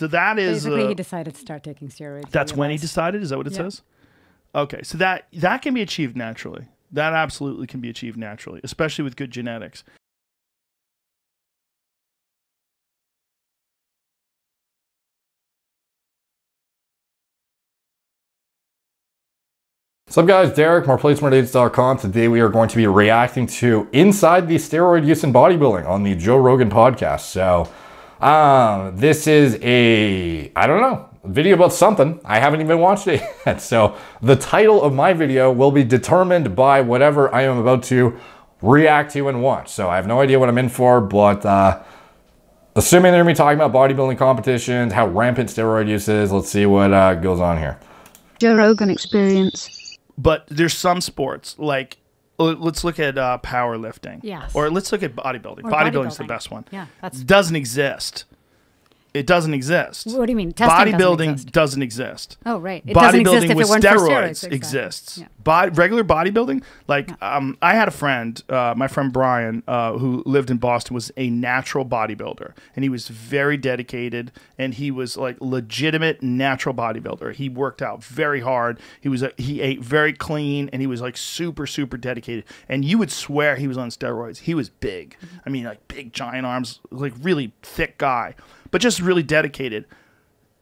that is basically he decided to start taking steroids. That's when he decided. Is that what it says? Okay, so that can be achieved naturally. That absolutely can be achieved naturally, especially with good genetics. What's up guys, Derek, moreplates.com. Today we are going to be reacting to Inside the Steroid Use in Bodybuilding on the Joe Rogan podcast. So, this is a video about something. I haven't even watched it yet. So the title of my video will be determined by whatever I am about to react to and watch. So I have no idea what I'm in for, but assuming they're going to be talking about bodybuilding competitions, how rampant steroid use is, let's see what goes on here. Joe Rogan experience. But there's some sports, like, let's look at powerlifting. Yes. Or let's look at bodybuilding. Or Bodybuilding's the best one. Yeah. Doesn't exist. It doesn't exist. What do you mean? Testing bodybuilding doesn't exist. Oh, right. It doesn't exist if with it weren't for steroids. steroids exists. Yeah. Regular bodybuilding, like I had a friend, my friend Brian, who lived in Boston, was a natural bodybuilder, and he was very dedicated, and he was like legitimate natural bodybuilder. He worked out very hard. He ate very clean, and he was like super dedicated. And you would swear he was on steroids. He was big. I mean, like big giant arms, like really thick guy, but just really dedicated.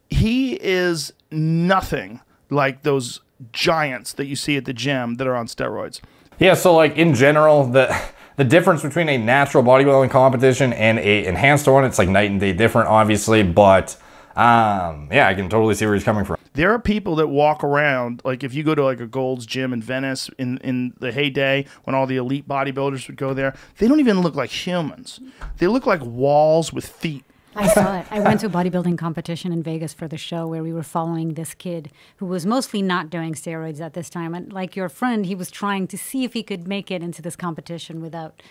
He is nothing like those giants that you see at the gym that are on steroids. Yeah, so like in general, the difference between a natural bodybuilding competition and a enhanced one, it's like night and day different, obviously, but yeah, I can totally see where he's coming from. There are people that walk around, like if you go to like a Gold's Gym in Venice in the heyday when all the elite bodybuilders would go there, they don't even look like humans. They look like walls with feet. I saw it. I went to a bodybuilding competition in Vegas for the show where we were following this kid who was mostly not doing steroids at this time. And like your friend, he was trying to see if he could make it into this competition without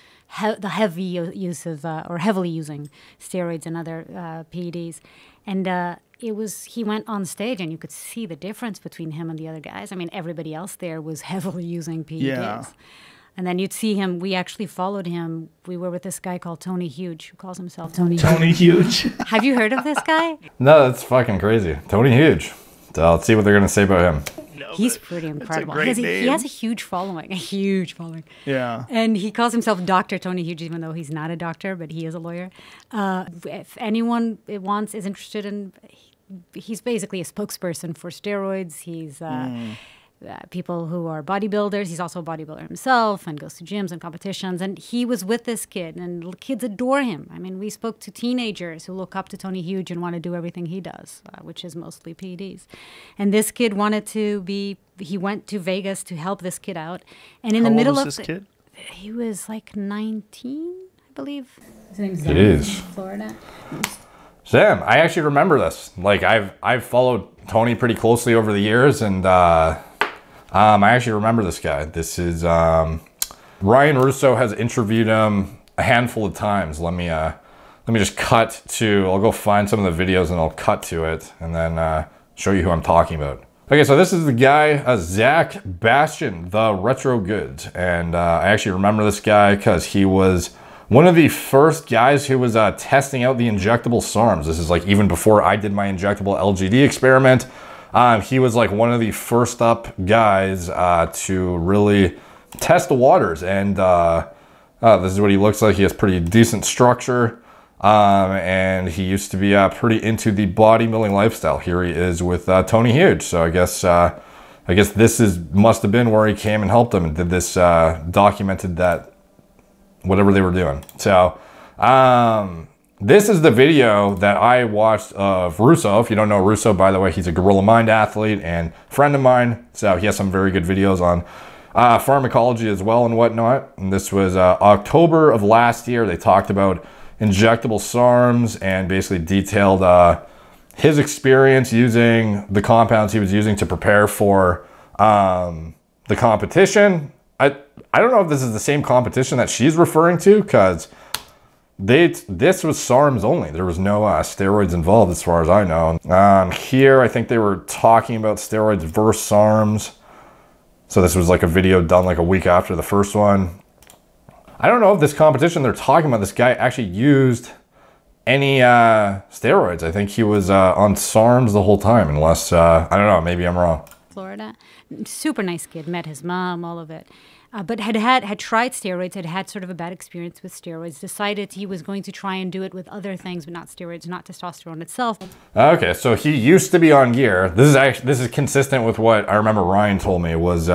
the heavy use of, or heavily using steroids and other PEDs. And he went on stage and you could see the difference between him and the other guys. I mean, everybody else there was heavily using PEDs. Yeah. And then you'd see him. We actually followed him. We were with this guy called Tony Huge, who calls himself Tony Huge. Have you heard of this guy? No, that's fucking crazy. Tony Huge. So let's see what they're going to say about him. No, he's pretty incredible. He has a huge following, Yeah. And he calls himself Dr. Tony Huge, even though he's not a doctor, but he is a lawyer. If anyone is interested in, he's basically a spokesperson for steroids. He's... people who are bodybuilders. He's also a bodybuilder himself and goes to gyms and competitions. And he was with this kid, and kids adore him. I mean, we spoke to teenagers who look up to Tony Huge and want to do everything he does, which is mostly PEDs. And this kid he went to Vegas to help this kid out. And in the middle of this kid? He was like 19, I believe. His name's Sam. It is. Florida. Sam, I actually remember this. Like I've followed Tony pretty closely over the years, and I actually remember this guy. This is Ryan Russo has interviewed him a handful of times. Let me just cut to. I'll go find some of the videos and I'll cut to it and then show you who I'm talking about. Okay, so this is the guy Zach Bastian, the Retro Goods, and I actually remember this guy because he was one of the first guys who was testing out the injectable SARMs. This is like even before I did my injectable LGD experiment. He was like one of the first up guys to really test the waters. And this is what he looks like. He has pretty decent structure. And he used to be pretty into the bodybuilding lifestyle. Here he is with Tony Huge. So I guess this must have been where he came and helped him and did this, documented that whatever they were doing. So this is the video that I watched of Russo. If you don't know Russo, by the way, he's a Gorilla Mind athlete and friend of mine. So he has some very good videos on pharmacology as well and whatnot. And this was October of last year. They talked about injectable SARMs and basically detailed his experience using the compounds he was using to prepare for the competition. I don't know if this is the same competition that she's referring to, because this was SARMs only. There was no steroids involved as far as I know. Here, I think they were talking about steroids versus SARMs. So this was like a video done like a week after the first one. I don't know if this competition they're talking about, this guy actually used any steroids. I think he was on SARMs the whole time, unless, I don't know, maybe I'm wrong. Florida. Super nice kid, met his mom, all of it. But had tried steroids, had sort of a bad experience with steroids, decided he was going to try and do it with other things, but not steroids, not testosterone itself. Okay, so he used to be on gear. This is consistent with what I remember Ryan told me, was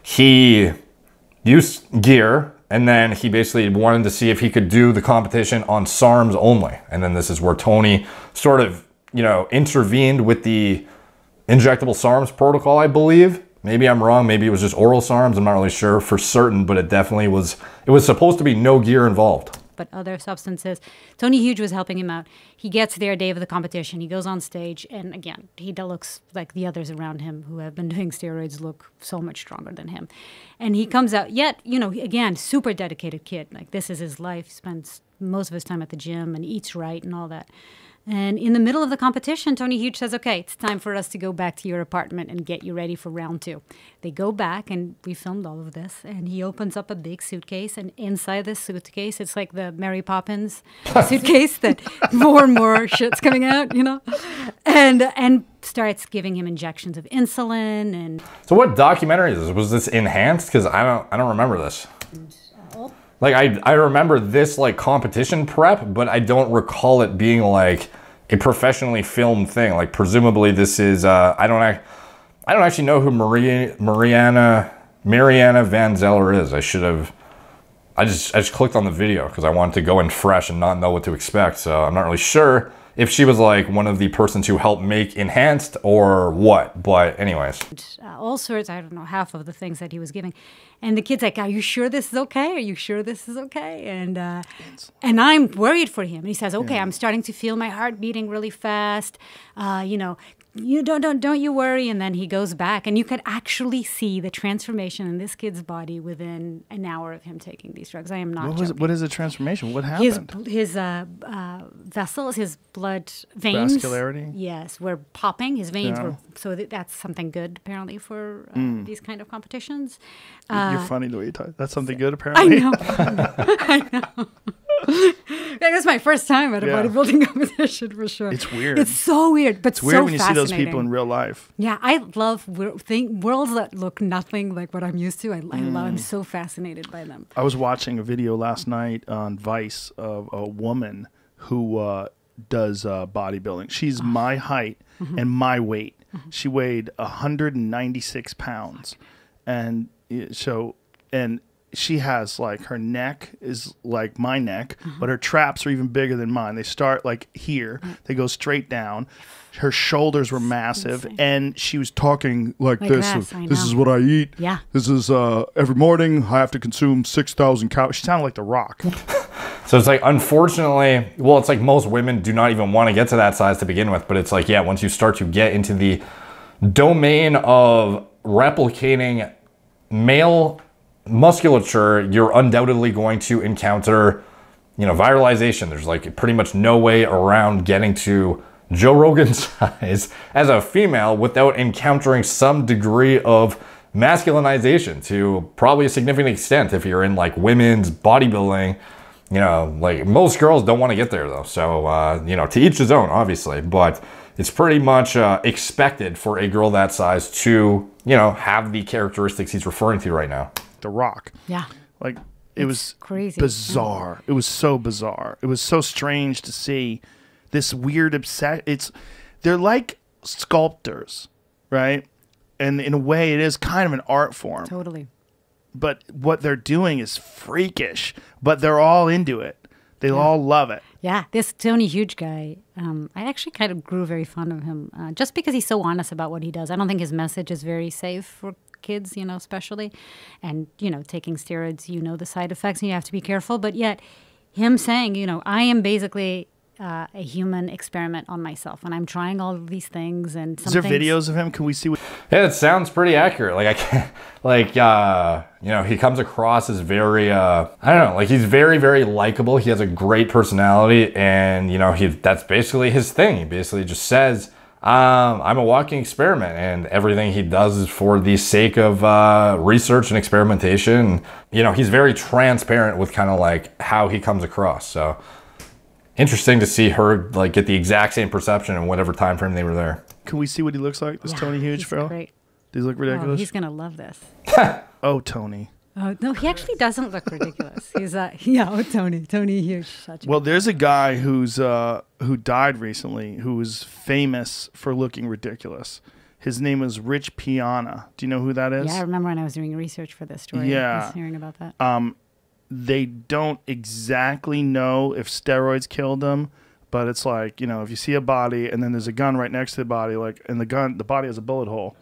he used gear, and then he basically wanted to see if he could do the competition on SARMs only. And then this is where Tony sort of, intervened with the injectable SARMs protocol, I believe. Maybe I'm wrong. Maybe it was just oral SARMs. I'm not really sure for certain, but it definitely was. It was supposed to be no gear involved. But other substances. Tony Huge was helping him out. He gets there day of the competition. He goes on stage, and again, he looks like the others around him who have been doing steroids look so much stronger than him. And he comes out, yet, again, super dedicated kid. Like, this is his life. He spends most of his time at the gym and eats right and all that. And in the middle of the competition, Tony Huge says, okay, it's time for us to go back to your apartment and get you ready for round 2. They go back, and we filmed all of this, and he opens up a big suitcase, and inside this suitcase, it's like the Mary Poppins suitcase that more and more shit's coming out, and starts giving him injections of insulin. And so what documentary is this? Was this enhanced? Because I don't remember this. Like, I remember this, like, competition prep, but I don't recall it being, like, a professionally filmed thing. Like, presumably this is, I don't actually know who Mariana Van Zeller is. I just clicked on the video because I wanted to go in fresh and not know what to expect. So I'm not really sure if she was, like, one of the persons who helped make Enhanced or what. But anyways. All sorts, I don't know, half of the things that he was giving. And the kid's like, are you sure this is okay? Are you sure this is okay? And I'm worried for him. And he says, okay, I'm starting to feel my heart beating really fast. You don't you worry. And then he goes back, and you could actually see the transformation in this kid's body within an hour of him taking these drugs. I am not joking. What is the transformation? What happened? His vessels, his blood veins. Vascularity? Yes, were popping. His veins were, so that's something good apparently for these kind of competitions. You're funny the way you talk. That's something good apparently. I know. That's my first time at a bodybuilding competition for sure. It's weird. It's so weird, but it's weird so when you see those people in real life. Yeah, I love worlds that look nothing like what I'm used to. I'm so fascinated by them. I was watching a video last night on Vice of a woman who does bodybuilding. She's my height and my weight. She weighed 196 pounds, and she has, like, her neck is like my neck, but her traps are even bigger than mine. They start like here, they go straight down. Her shoulders were massive, and she was talking like this. This is what I eat. Yeah. This is every morning I have to consume 6,000 calories. She sounded like The Rock. So it's like, unfortunately, well, it's like most women do not even want to get to that size to begin with, but it's like, yeah, once you start to get into the domain of replicating male musculature, you're undoubtedly going to encounter, viralization. There's like pretty much no way around getting to Joe Rogan's size as a female without encountering some degree of masculinization to probably a significant extent if you're in like women's bodybuilding. Like most girls don't want to get there though. So, to each his own, obviously, but it's pretty much expected for a girl that size to, have the characteristics he's referring to right now. The Rock. Yeah. Like, it was crazy. Bizarre. Yeah. It was so bizarre. It was so strange to see this weird they're like sculptors, right? And in a way it is kind of an art form. Totally. But what they're doing is freakish, but they're all into it. They all love it. Yeah, this Tony Huge guy, I actually kind of grew very fond of him just because he's so honest about what he does. I don't think his message is very safe for kids, especially. And, taking steroids, the side effects, and you have to be careful. But yet, him saying, I am basically a human experiment on myself, and I'm trying all of these things. And is there videos of him? Can we see what? Yeah, it sounds pretty accurate. Like, I can't, he comes across as very, I don't know, like he's very, very likable. He has a great personality, and that's basically his thing. He basically just says, I'm a walking experiment, and everything he does is for the sake of research and experimentation. He's very transparent with kind of like how he comes across. So interesting to see her like get the exact same perception in whatever time frame they were there. Can we see what he looks like? This Tony Huge, bro. Great. Does he look ridiculous? Oh, he's gonna love this. Oh, Tony. Oh no, he actually doesn't look ridiculous. He's Tony Huge. Well, there's a guy who died recently who was famous for looking ridiculous. His name was Rich Piana. Do you know who that is? Yeah, I remember when I was doing research for this story. Yeah. I was hearing about that. They don't exactly know if steroids killed him, but it's like, you know, if you see a body and then there's a gun right next to the body, like, and the body has a bullet hole.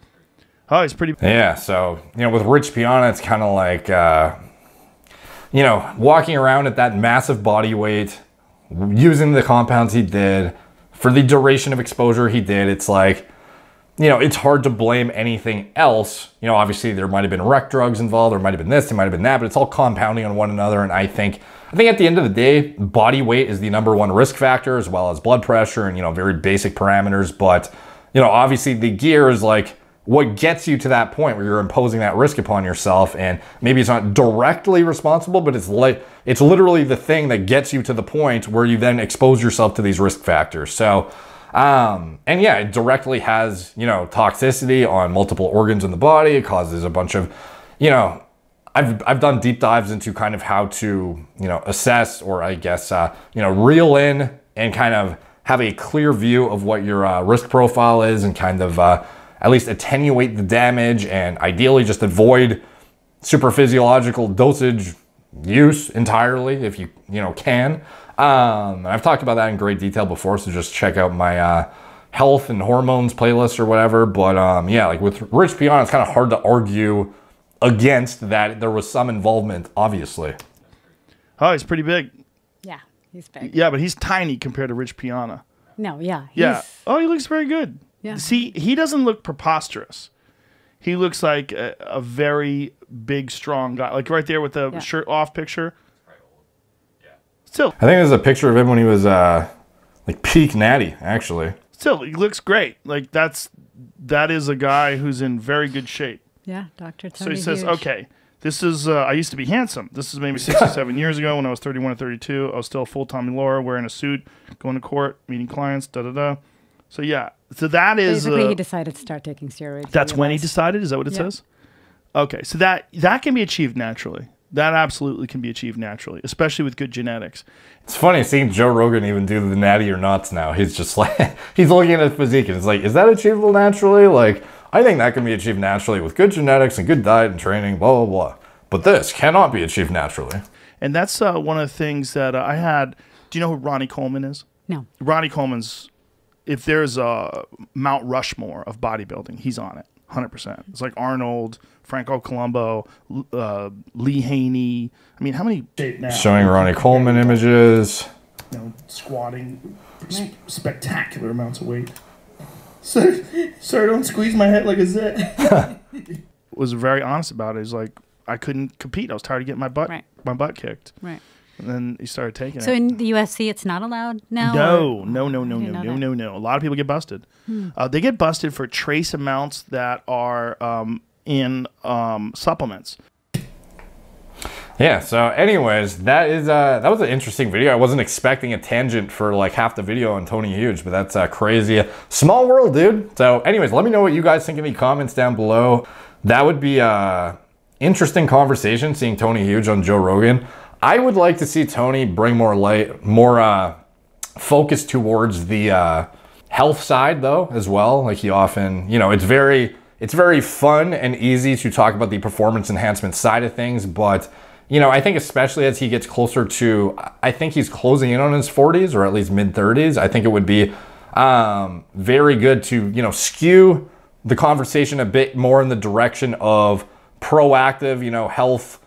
Oh, he's pretty. Yeah, so, you know, with Rich Piana, it's kind of like, you know, walking around at that massive body weight, using the compounds he did, for the duration of exposure he did, it's like, you know, it's hard to blame anything else. You know, obviously there might have been rec drugs involved, there might have been this, there might have been that, but it's all compounding on one another. And I think at the end of the day, body weight is the #1 risk factor, as well as blood pressure and, you know, very basic parameters. But, you know, obviously the gear is like what gets you to that point where you're imposing that risk upon yourself. And maybe it's not directly responsible, but it's literally the thing that gets you to the point where you then expose yourself to these risk factors. So, and yeah, it directly has, you know, toxicity on multiple organs in the body. It causes a bunch of, you know, I've done deep dives into kind of how to, you know, assess, or I guess, you know, reel in and kind of have a clear view of what your risk profile is, and kind of at least attenuate the damage, and ideally just avoid super physiological dosage use entirely if you can. I've talked about that in great detail before, so just check out my health and hormones playlist or whatever. But yeah, like with Rich Piana, it's kind of hard to argue against that. There was some involvement, obviously. Oh, he's pretty big. Yeah, he's big. Yeah, but he's tiny compared to Rich Piana. No, yeah. Yeah. Oh, he looks very good. Yeah. See, he doesn't look preposterous. He looks like a very big, strong guy. Like right there with the shirt off picture. Still, I think there's a picture of him when he was like peak natty, actually. Still, he looks great. Like that is a guy who's in very good shape. Yeah, Dr. Tony So he says, Huge. okay, this is, I used to be handsome. This is maybe 67 years ago when I was 31 or 32. I was still a full-time lawyer, wearing a suit, going to court, meeting clients, da-da-da. So yeah, so that is... Basically, he decided to start taking steroids. That's when he decided? Is that what it says? Okay, so that can be achieved naturally. That absolutely can be achieved naturally, especially with good genetics. It's funny seeing Joe Rogan even do the natty or nots now. He's just like, he's looking at his physique and it's like, is that achievable naturally? Like, I think that can be achieved naturally with good genetics and good diet and training, blah, blah, blah. But this cannot be achieved naturally. And that's one of the things that I had. Do you know who Ronnie Coleman is? No. Ronnie Coleman's, if there's a Mount Rushmore of bodybuilding, he's on it, 100%. It's like Arnold, Franco Columbu, Lee Haney. I mean, how many? Showing Ronnie Coleman images. You know, squatting spectacular amounts of weight. Sir, don't squeeze my head like a zit. Was very honest about it. He's like, I couldn't compete. I was tired of getting my butt kicked. Right. And then he started taking it. So in the UFC, it's not allowed now? No. A lot of people get busted. They get busted for trace amounts that are in supplements. Yeah, so anyways, that was an interesting video. I wasn't expecting a tangent for like half the video on Tony Huge, but that's crazy. Small world, dude. So anyways, let me know what you guys think in the comments down below. That would be interesting conversation, seeing Tony Huge on Joe Rogan. I would like to see Tony bring more focus towards the health side though, as well. Like he often, you know, it's very fun and easy to talk about the performance enhancement side of things, but you know, I think especially as he gets closer to, I think he's closing in on his 40s or at least mid 30s. I think it would be very good to, you know, skew the conversation a bit more in the direction of proactive, you know, health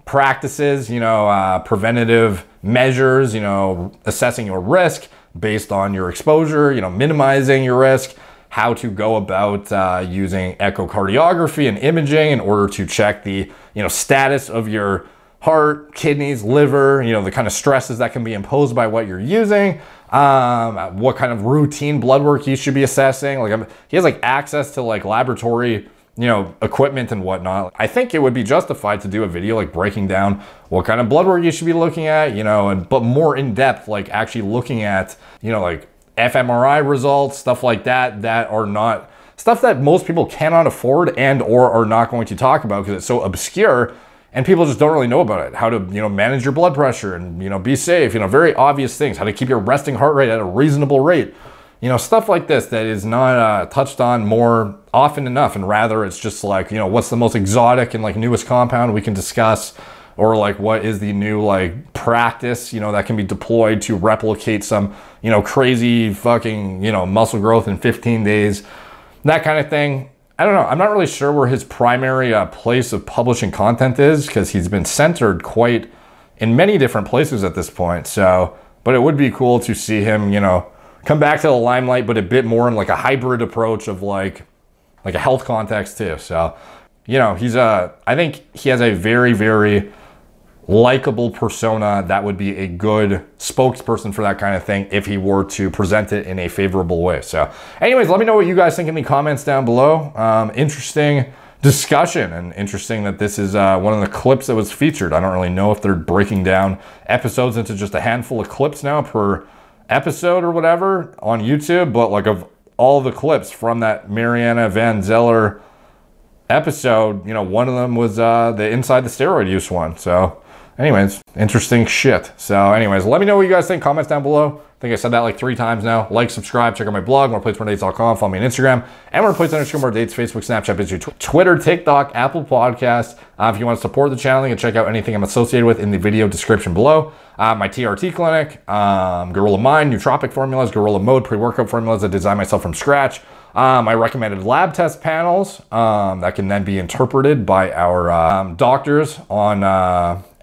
practices, you know, preventative measures, you know, assessing your risk based on your exposure, you know, minimizing your risk, how to go about using echocardiography and imaging in order to check the, you know, status of your heart, kidneys, liver, you know, the kind of stresses that can be imposed by what you're using, what kind of routine blood work you should be assessing. Like he has like access to like laboratory you know, equipment and whatnot, I think it would be justified to do a video like breaking down what kind of blood work you should be looking at, you know, but more in depth, like actually looking at, you know, like fMRI results, stuff like that, that are not stuff that most people cannot afford and or are not going to talk about because it's so obscure and people just don't really know about it. How to, you know, manage your blood pressure and, you know, be safe, you know, very obvious things, how to keep your resting heart rate at a reasonable rate. You know, stuff like this that is not touched on more often enough, and rather it's just like, you know, what's the most exotic and like newest compound we can discuss, or like what is the new like practice, you know, that can be deployed to replicate some, you know, crazy fucking, you know, muscle growth in 15 days, that kind of thing. I don't know. I'm not really sure where his primary place of publishing content is because he's been centered quite in many different places at this point. So, but it would be cool to see him, you know, come back to the limelight, but a bit more in like a hybrid approach of like a health context too. So, you know, I think he has a very, very likable persona that would be a good spokesperson for that kind of thing if he were to present it in a favorable way. So anyways, let me know what you guys think in the comments down below. Interesting discussion, and interesting that this is one of the clips that was featured. I don't really know if they're breaking down episodes into just a handful of clips now per episode or whatever on YouTube, but like of all the clips from that Mariana Van Zeller episode, you know, one of them was the inside the steroid use one. So anyways, interesting shit. So anyways, let me know what you guys think. Comments down below. I think I said that like 3 times now. Like, subscribe, check out my blog, moreplates.com, follow me on Instagram, and moreplates_more_dates, Facebook, Snapchat, Instagram, Twitter, TikTok, Apple Podcasts. If you want to support the channel, you can check out anything I'm associated with in the video description below. My TRT clinic, Gorilla Mind, nootropic formulas, Gorilla Mode, pre-workout formulas I designed myself from scratch. My recommended lab test panels that can then be interpreted by our doctors on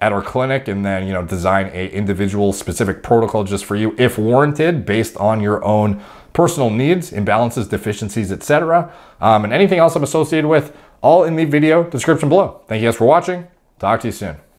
at our clinic, and then, you know, design a individual specific protocol just for you if warranted based on your own personal needs, imbalances, deficiencies, etc. And anything else I'm associated with, all in the video description below. Thank you guys for watching. Talk to you soon.